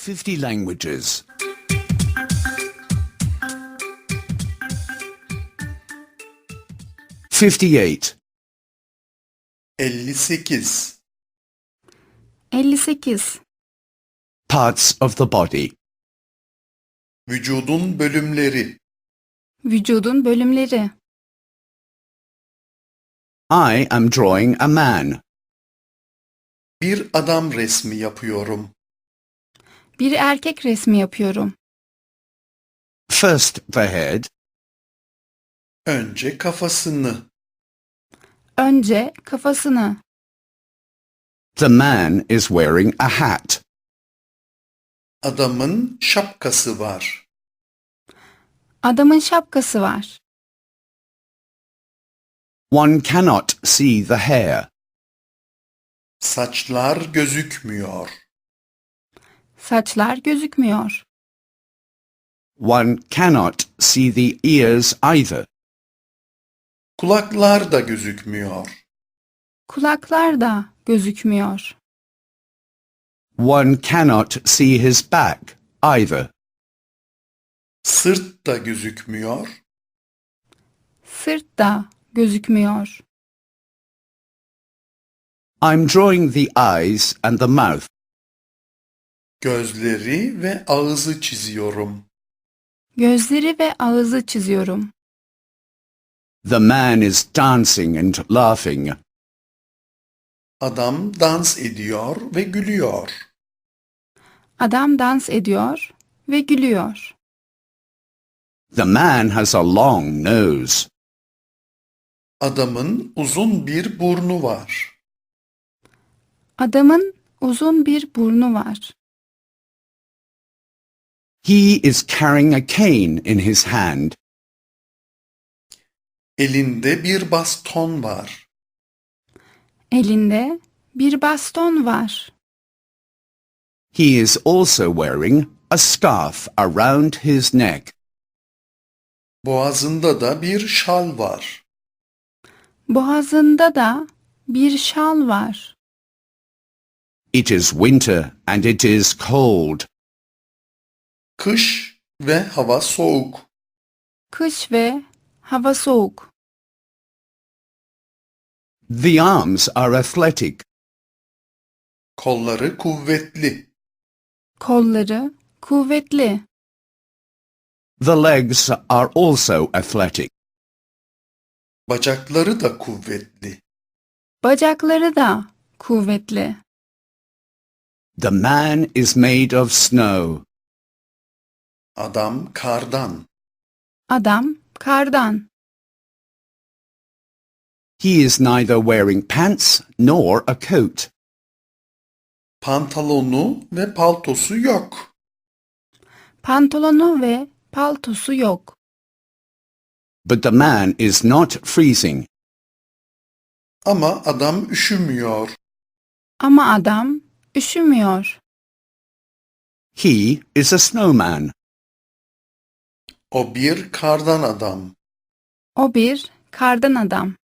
50 languages. 58. 58. 58. Parts of the body. Vücudun bölümleri. Vücudun bölümleri. I am drawing a man. Bir adam resmi yapıyorum. Bir erkek resmi yapıyorum. First the head, Önce kafasını. Önce kafasını. the man is wearing a hat. Adamın şapkası var. Adamın şapkası var. One cannot see the hair. Saçlar gözükmüyor. Saçlar gözükmüyor. One cannot see the ears either. Kulaklar da gözükmüyor. Kulaklar da gözükmüyor. One cannot see his back either. Sırt da gözükmüyor. Sırt da gözükmüyor. I'm drawing the eyes and the mouth. Gözleri ve ağzı çiziyorum. Gözleri ve ağzı çiziyorum. The man is dancing and laughing. Adam dans ediyor ve gülüyor. Adam dans ediyor ve gülüyor. The man has a long nose. Adamın uzun bir burnu var. Adamın uzun bir burnu var. He is carrying a cane in his hand. Elinde bir baston var. Elinde bir baston var. He is also wearing a scarf around his neck. Boğazında da bir şal var. Boğazında da bir şal var. It is winter and it is cold. Kış ve hava soğuk. Kış ve hava soğuk. The arms are athletic. Kolları kuvvetli. Kolları kuvvetli. The legs are also athletic. Bacakları da kuvvetli. Bacakları da kuvvetli. The man is made of snow. Adam kardan. Adam kardan. He is neither wearing pants nor a coat. Pantolonu ve paltosu yok. Pantolonu ve paltosu yok. But the man is not freezing. Ama adam üşümüyor. Ama adam üşümüyor. He is a snowman. O bir kardan adam. O bir kardan adam.